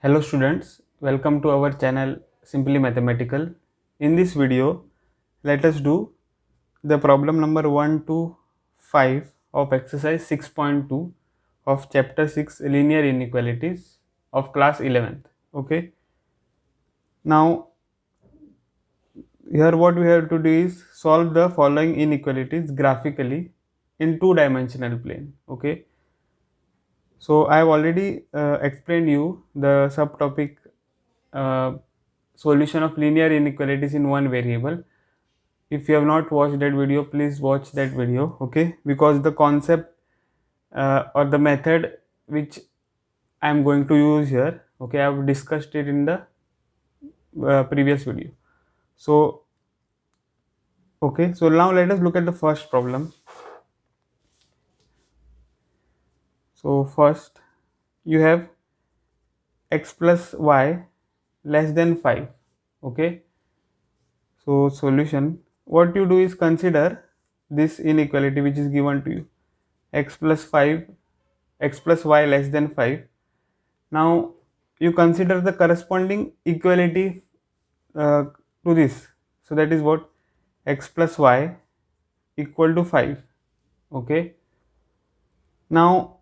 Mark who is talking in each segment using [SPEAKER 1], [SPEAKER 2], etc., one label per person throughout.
[SPEAKER 1] Hello students, welcome to our channel Simply Mathematical. In this video, let us do the problem number 1 to 5 of exercise 6.2 of chapter 6 linear inequalities of class 11th. Okay. Now here what we have to do is solve the following inequalities graphically in two-dimensional plane. Okay. So I have already explained you the subtopic solution of linear inequalities in one variable. If you have not watched that video, please watch that video. Okay, because the concept or the method which I am going to use here, okay, I have discussed it in the previous video. So okay, so now let us look at the first problem. So first you have x plus y less than 5. Okay, so solution, what you do is consider this inequality which is given to you, x plus y less than 5. Now you consider the corresponding equality to this. So that is what, x plus y equal to 5. Okay, now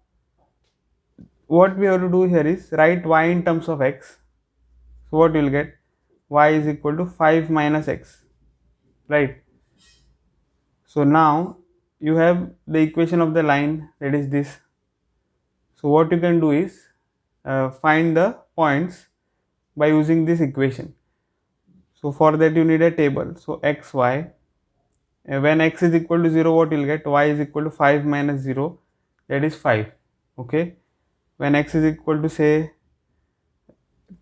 [SPEAKER 1] what we have to do here is write y in terms of x. So what you will get, y is equal to 5 minus x, right? So now you have the equation of the line, that is this. So what you can do is find the points by using this equation. So for that you need a table. So x, y, when x is equal to 0, what you will get, y is equal to 5 minus 0, that is 5. Okay, when x is equal to say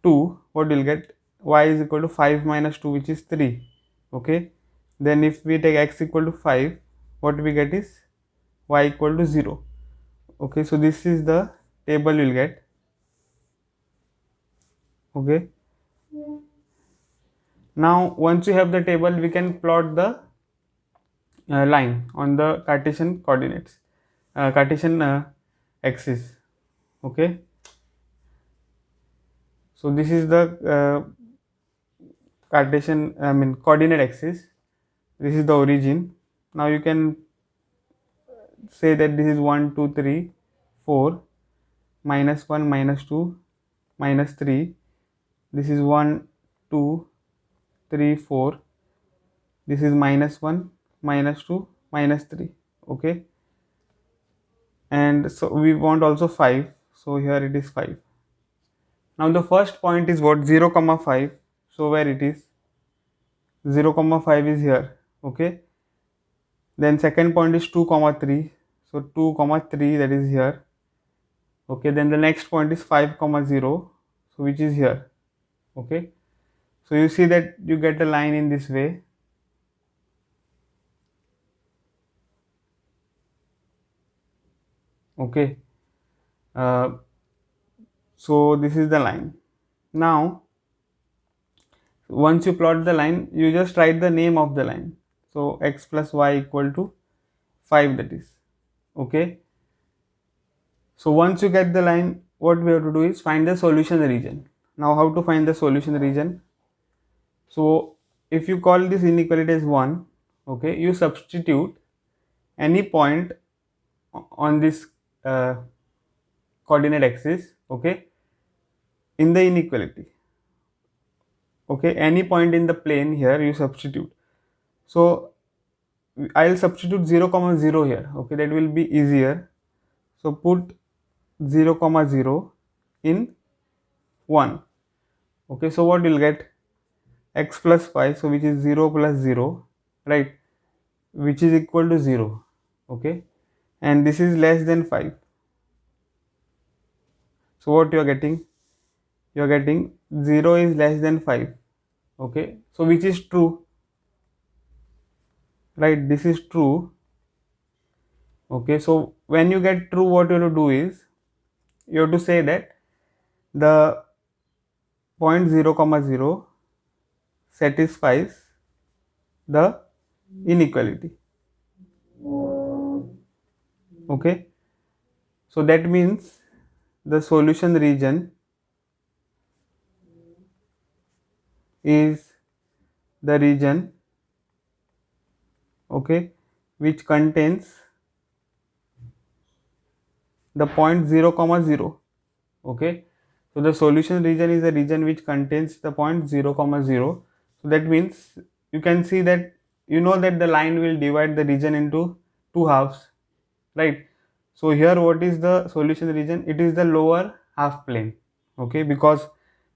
[SPEAKER 1] 2, what you will get, y is equal to 5 minus 2, which is 3. Okay, then if we take x equal to 5, what we get is y equal to 0. Okay, so this is the table you will get. Okay, now once you have the table, we can plot the line on the Cartesian coordinates, Cartesian axis. Okay, so this is the Cartesian coordinate axis. This is the origin. Now you can say that this is 1 2 3 4, minus 1 minus 2 minus 3. This is 1 2 3 4. This is minus 1 minus 2 minus 3. Okay, and so we want also 5, so here it is 5. Now the first point is what, 0 comma 5. So where it is, 0 comma 5 is here. Okay, then second point is 2 comma 3. So 2 comma 3, that is here. Okay, then the next point is 5 comma 0, so which is here. Okay, so you see that you get a line in this way. Okay, so this is the line. Now once you plot the line, you just write the name of the line. So x plus y equal to 5, that is. Okay, so once you get the line, what we have to do is find the solution region. Now how to find the solution region? So if you call this inequality as 1, okay, you substitute any point on this coordinate axis, okay, in the inequality. Okay, any point in the plane here you substitute. So I'll substitute 0 comma 0 here. Okay, that will be easier. So put 0 comma 0 in 1. Okay, so what you'll get, x plus 5, so which is 0 plus 0, right, which is equal to 0. Okay, and this is less than 5. So what you are getting, you are getting 0 is less than 5. Okay, so which is true, right, this is true. Okay, so when you get true, what you have to do is you have to say that the point 0 comma 0 satisfies the inequality. Okay, so that means the solution region is the region, okay, which contains the point 0 comma 0. Okay, so the solution region is a region which contains the point 0 comma 0. So that means you can see that, you know, that the line will divide the region into two halves, right? So here what is the solution region? It is the lower half plane, okay, because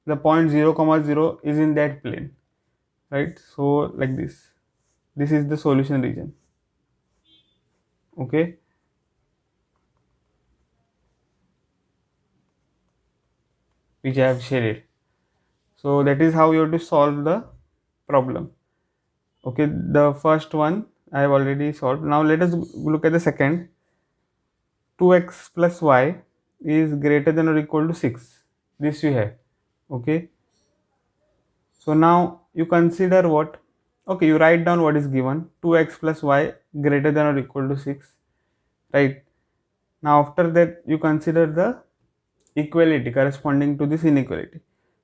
[SPEAKER 1] the point 0 comma 0 is in that plane, right? So like this is the solution region, okay, which I have shaded. So that is how you have to solve the problem. Okay, the first one I have already solved. Now let us look at the second. 2x plus y is greater than or equal to 6. This you have. Okay, so now you consider what? Okay, you write down what is given. 2x plus y greater than or equal to 6. Right. Now after that you consider the equality corresponding to this inequality.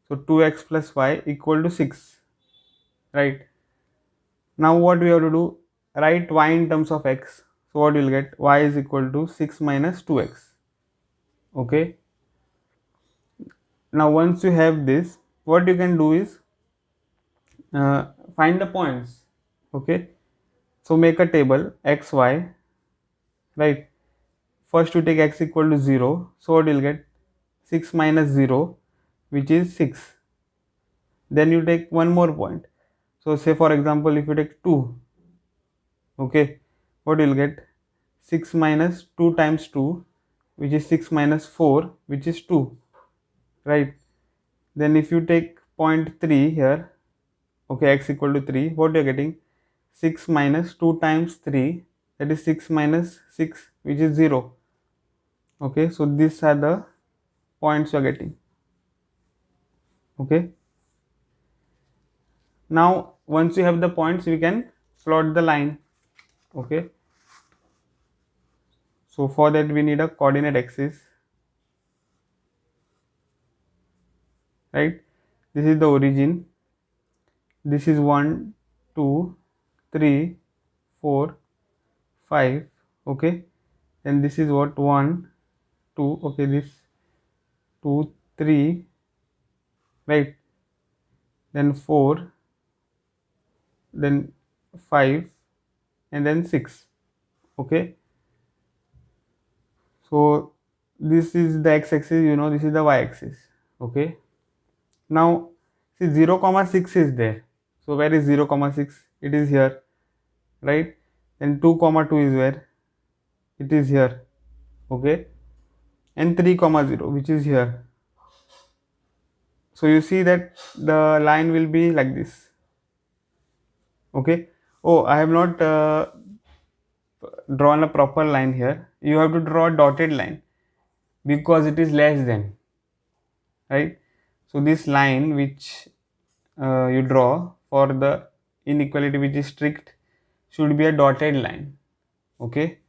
[SPEAKER 1] So 2x plus y equal to 6. Right. Now what we have to do? Write y in terms of x. So what you will get? Y is equal to 6 minus 2x. Okay. Now once you have this, what you can do is find the points. Okay. So make a table x, y, right? First you take x equal to 0. So what you will get? 6 minus 0, which is 6. Then you take one more point. So say for example, if you take 2, okay, what you will get? 6 minus 2 times 2, which is 6 minus 4, which is 2, right? Then if you take point 3 here, okay, x equal to 3, what you are getting? 6 minus 2 times 3, that is 6 minus 6, which is 0. Okay, so these are the points you are getting. Okay, now once you have the points, we can plot the line. Okay, so for that we need a coordinate axis, right? This is the origin. This is 1, 2, 3, 4, 5. Okay, and this is what? 1, 2. Okay, this 2, 3, right? Then 4, then 5, and then 6. Okay, so this is the x-axis, you know, this is the y-axis. Okay, now see 0 comma 6 is there. So where is 0 comma 6? It is here, right? Then 2 comma 2 is where? It is here. Okay, and 3 comma 0, which is here. So you see that the line will be like this. Okay, oh, I have not drawn a proper line here. You have to draw a dotted line because it is less than, right? So this line which you draw for the inequality which is strict should be a dotted line. Okay,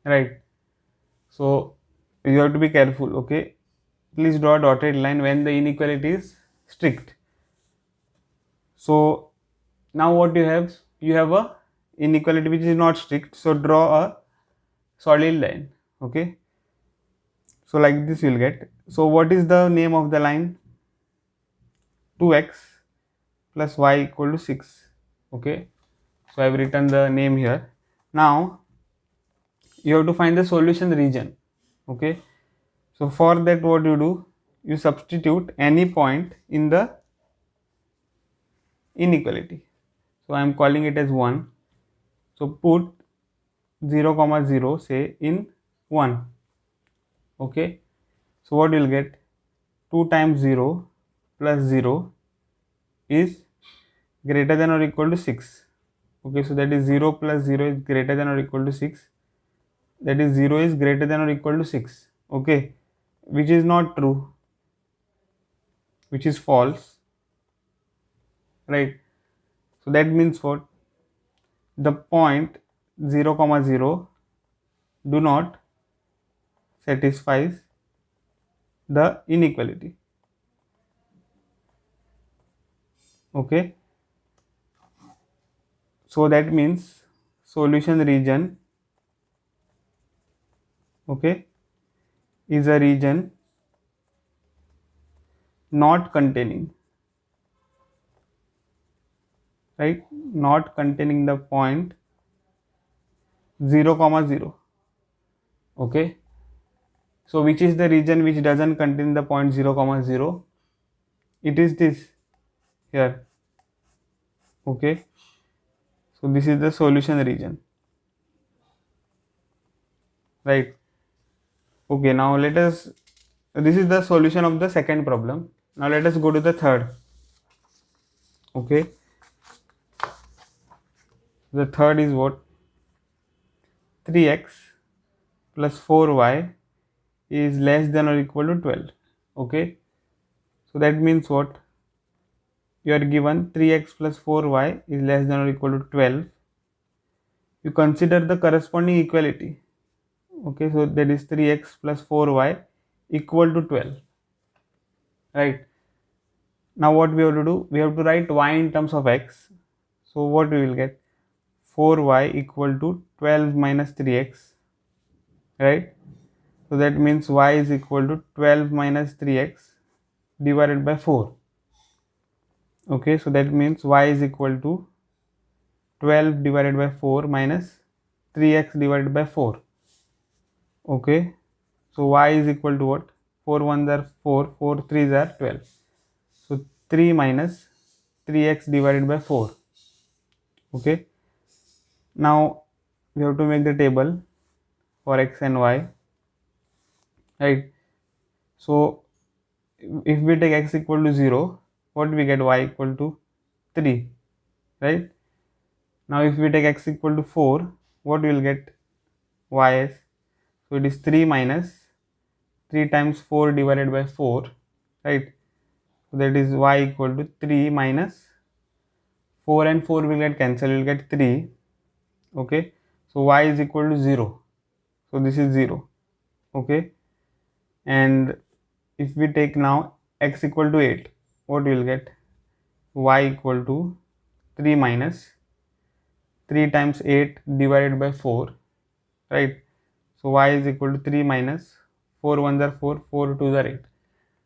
[SPEAKER 1] right? So you have to be careful. Okay, please draw a dotted line when the inequality is strict. So now what you have? You have a inequality which is not strict, so draw a solid line. Okay, so like this you will get. So what is the name of the line? 2x plus y equal to 6. Okay, so I have written the name here. Now you have to find the solution region. Okay, so for that what you do? You substitute any point in the inequality. So I am calling it as 1. So put 0 comma 0 say in 1. Okay, so what you will get? 2 times 0 plus 0 is greater than or equal to 6. Okay, so that is 0 plus 0 is greater than or equal to 6. That is 0 is greater than or equal to 6. Okay, which is not true, which is false, right? So that means what? The point 0 comma 0 do not satisfies the inequality. Okay, so that means solution region, okay, is a region not containing, right, not containing the point 0 comma 0. Okay, so which is the region which doesn't contain the point 0 comma 0? It is this here. Okay, so this is the solution region, right? Okay, now let us, this is the solution of the second problem. Now let us go to the third. Okay, the third is what? 3x plus 4y is less than or equal to 12. Okay, so that means what? You are given 3x plus 4y is less than or equal to 12. You consider the corresponding equality. Okay, so that is 3x plus 4y equal to 12, right? Now what we have to do? We have to write y in terms of x. So what we will get? 4y equal to 12 minus 3x, right? So that means y is equal to 12 minus 3x divided by 4. Okay, so that means y is equal to 12 divided by 4 minus 3x divided by 4. Okay, so y is equal to what? 4 1s are 4, 4 3s are 12. So 3 minus 3x divided by 4. Okay, now we have to make the table for x and y, right? So if we take x equal to 0, what we get? Y equal to 3, right? Now if we take x equal to 4, what we will get? Y is, so it is 3 minus 3 times 4 divided by 4, right? So that is y equal to 3 minus 4 and 4 will get cancelled, will get 3. Okay, so y is equal to 0, so this is 0. Okay, and if we take now x equal to 8, what we will get? Y equal to 3 minus 3 times 8 divided by 4, right? So y is equal to 3 minus 4 1s are 4, 4 2s are 8.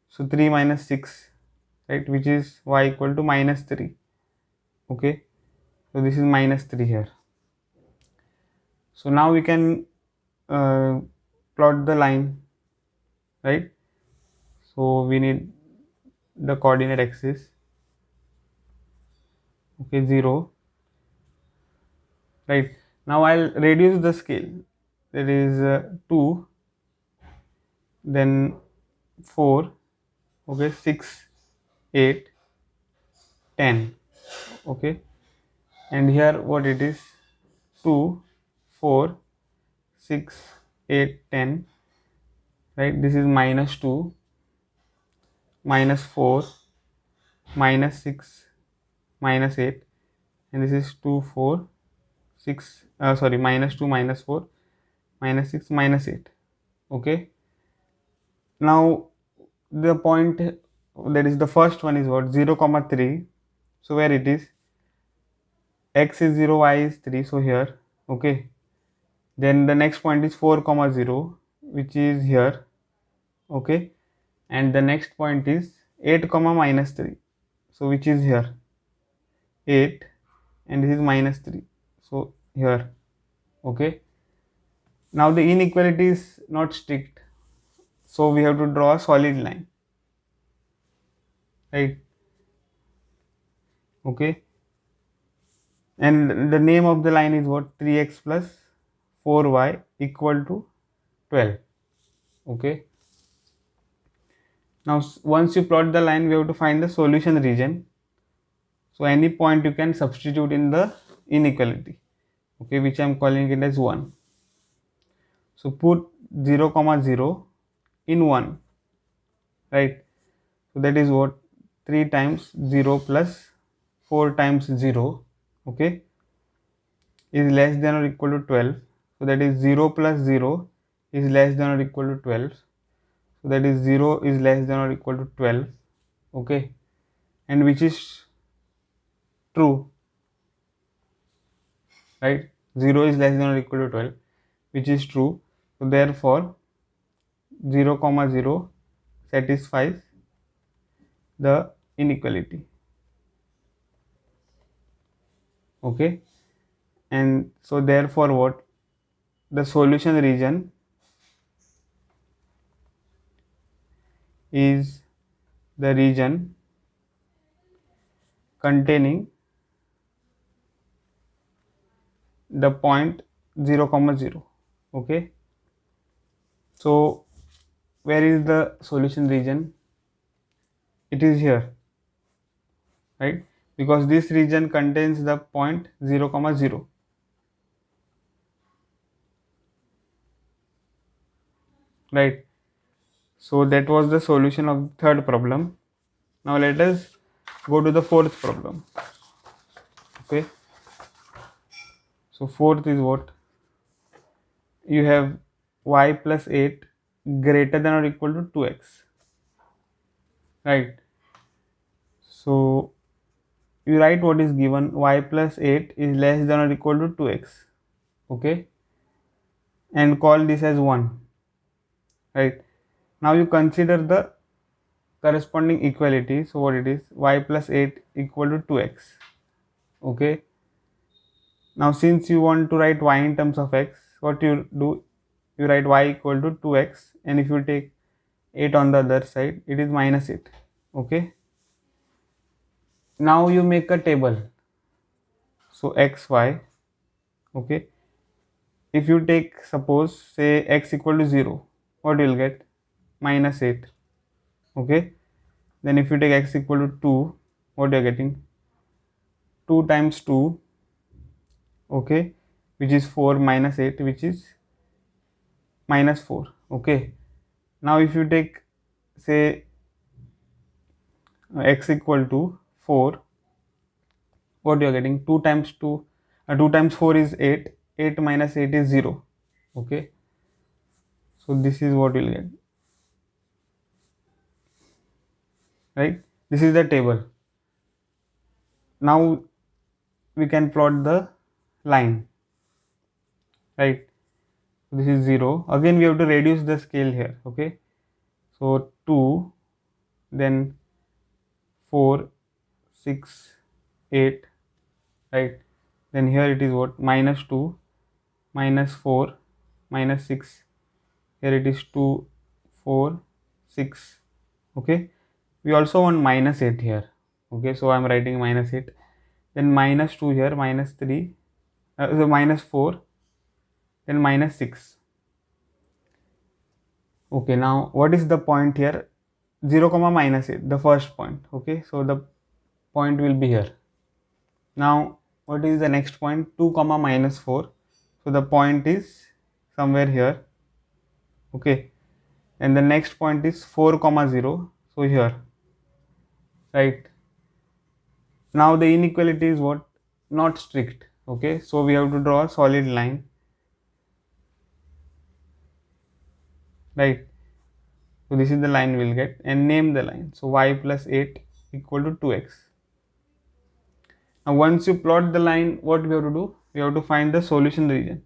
[SPEAKER 1] So 3 minus 6, right, which is y equal to minus 3. Okay, so this is minus 3 here. So now we can plot the line, right? So we need the coordinate axis. Okay, 0, right? Now I'll reduce the scale. That is 2, then 4, okay, 6, 8, 10. Okay, and here what it is? 2, 4, 6, 8, 10, right? This is minus 2, minus 4, minus 6, minus 8, and this is 2, 4, 6, sorry, minus 2, minus 4, minus 6, minus 8. Okay, now the point, that is the first one is what? 0 comma 3. So where it is? X is 0, y is 3, so here. Okay, then the next point is 4 comma 0, which is here. Okay, and the next point is 8 comma minus 3, so which is here 8, and this is minus 3, so here. Okay, now the inequality is not strict, so we have to draw a solid line, right? Okay, and the name of the line is what? 3x plus 4y equal to 12. Okay, now once you plot the line, we have to find the solution region. So any point you can substitute in the inequality, okay, which I am calling it as 1. So put 0 comma 0 in 1, right? So that is what? 3 times 0 plus 4 times 0, okay, is less than or equal to 12. So that is 0 plus 0 is less than or equal to 12. So that is 0 is less than or equal to 12. Okay, and which is true, right? 0 is less than or equal to 12, which is true. So therefore 0 comma 0 satisfies the inequality. Okay, and so therefore what, the solution region is the region containing the point 0 comma 0. Okay, so where is the solution region? It is here, right? Because this region contains the point 0 comma 0. Right, so that was the solution of the third problem. Now let us go to the fourth problem. Okay, so fourth is what, you have y plus 8 greater than or equal to 2x, right? So you write what is given, y plus 8 is less than or equal to 2x. Okay, and call this as 1, right? Now you consider the corresponding equality. So what it is, y plus 8 equal to 2x. Okay, now since you want to write y in terms of x, what you do, you write y equal to 2x, and if you take 8 on the other side, it is minus 8. Okay, now you make a table. So x y. Okay, if you take, suppose say x equal to 0, what you will get, minus 8. Okay, then if you take x equal to 2, what you are getting, 2 times 2. Okay, which is 4, minus 8, which is minus 4. Okay, now if you take, say, x equal to 4, what you are getting, 2 times 2, 2 times 4 is 8, 8 minus 8 is 0. Okay, so this is what you will get, right? This is the table. Now we can plot the line, right? This is 0. Again we have to reduce the scale here. Okay, so 2, then 4, 6, 8, right? Then here it is what, minus 2, minus 4, minus 6. Here it is 2, 4, 6. Okay, we also want minus 8 here. Okay, so I am writing minus 8, then minus 2 here, minus 3, so minus 4, then minus 6. Okay, now what is the point here, 0 comma minus 8, the first point. Okay, so the point will be here. Now what is the next point, 2 comma minus 4, so the point is somewhere here. Okay, and the next point is 4 comma 0, so here, right? Now the inequality is what, not strict. Okay, so we have to draw a solid line, right? So this is the line we'll get, and name the line. So y plus 8 equal to 2x. Now once you plot the line, what we have to do, we have to find the solution region.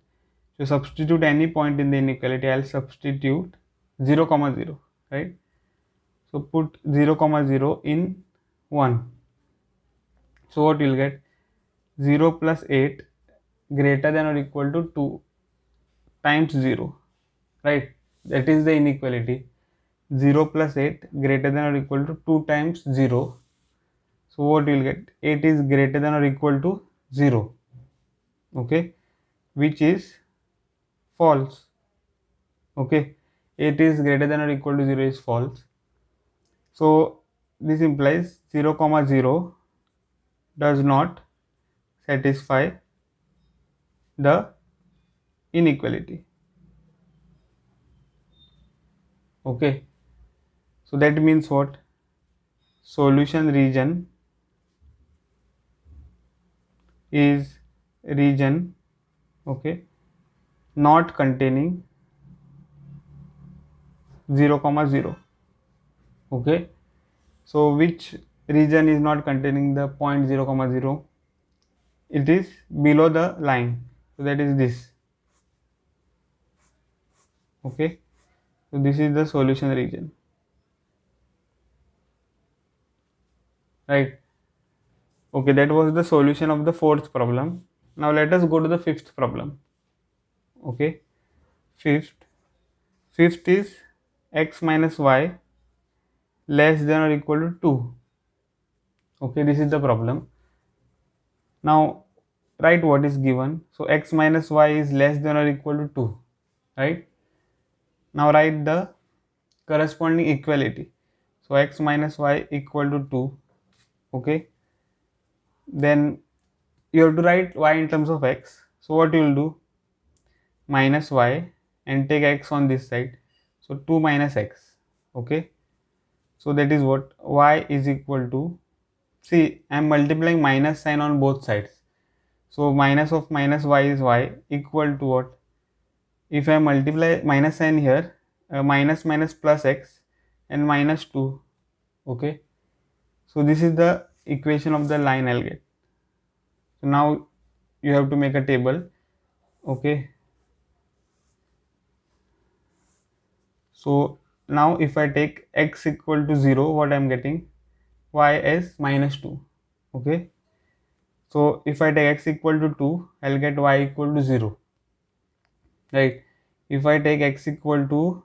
[SPEAKER 1] So substitute any point in the inequality. I'll substitute 0 comma 0, right? So put 0 comma 0 in 1. So what you'll get, 0 plus 8 greater than or equal to 2 times 0, right? That is the inequality. 0 plus 8 greater than or equal to 2 times 0. So what you will get, 8 is greater than or equal to 0. Okay, which is false. Okay, 8 is greater than or equal to 0 is false. So this implies 0 comma 0 does not satisfy the inequality. Okay, so that means what, solution region is region, okay, not containing 0 comma 0. Okay, so which region is not containing the point 0 comma 0? It is below the line, so that is this. Okay, so this is the solution region, right? Okay, that was the solution of the fourth problem. Now let us go to the fifth problem. Okay, fifth is x minus y less than or equal to 2. Okay, this is the problem. Now write what is given. So x minus y is less than or equal to 2, right? Now write the corresponding equality. So x minus y equal to 2. Okay, then you have to write y in terms of x. So what you will do, minus y and take x on this side, so 2 minus x. Okay, so that is what y is equal to, see I am multiplying minus sign on both sides, so minus of minus y is y equal to what, if I multiply minus sign here, minus minus plus x and minus 2. Okay, so this is the equation of the line I'll get. So now you have to make a table. Okay, so now if I take x equal to 0, what I am getting, y as minus 2. Okay, so if I take x equal to 2, I'll get y equal to 0, right? If I take x equal to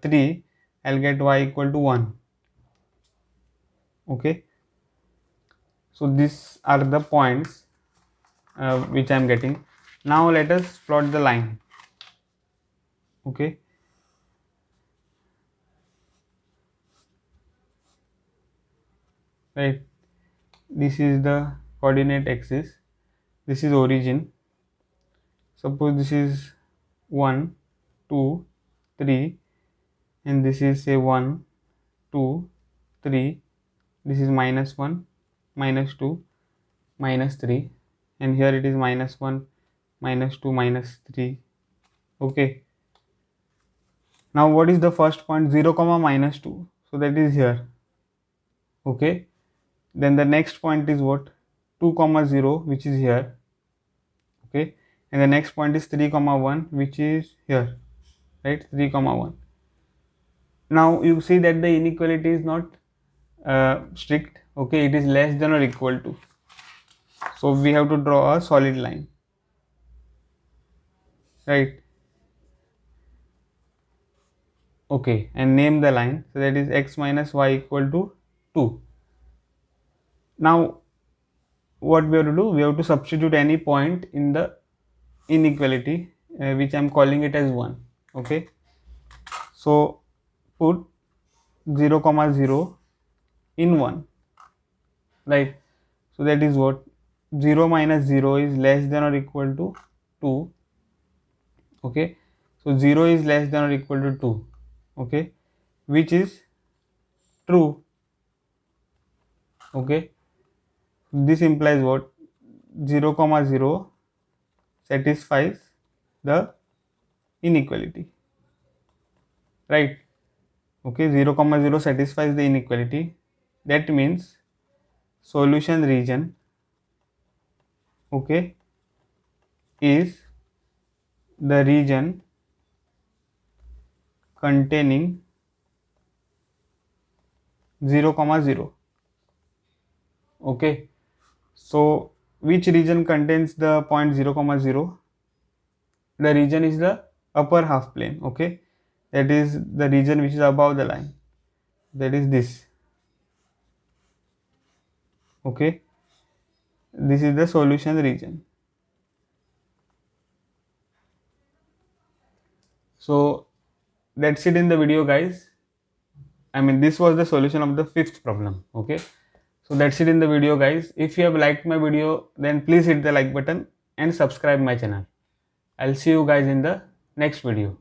[SPEAKER 1] 3, I'll get y equal to 1. Okay, so these are the points which I am getting. Now let us plot the line. Okay, right, this is the coordinate axis, this is origin. Suppose this is 1 2 3 and this is say 1 2 3, this is minus 1 minus 2 minus 3, and here it is minus 1 minus 2 minus 3. Okay, now what is the first point, 0 comma minus 2, so that is here. Okay, then the next point is what, 2 comma 0, which is here. Okay, and the next point is 3 comma 1, which is here, right, 3 comma 1. Now you see that the inequality is not strict. Okay, it is less than or equal to, so we have to draw a solid line, right? Okay, and name the line, so that is x minus y equal to 2. Now what we have to do, we have to substitute any point in the inequality, which I am calling it as 1. Okay, so put 0 comma 0 in 1, right? So that is what, 0 minus 0 is less than or equal to 2. Okay, so 0 is less than or equal to 2. Okay, which is true. Okay, this implies what, 0 comma 0 satisfies the inequality, right? Okay, 0 comma 0 satisfies the inequality. That means solution region, okay, is the region containing 0 comma 0. Okay, so which region contains the point 0 comma 0? The region is the upper half plane. Okay, that is the region which is above the line, that is this. Okay, this is the solution region. So that's it in the video, guys. I mean, this was the solution of the fifth problem. Okay, so that's it in the video, guys. If you have liked my video, then please hit the like button and subscribe my channel. I'll see you guys in the next video.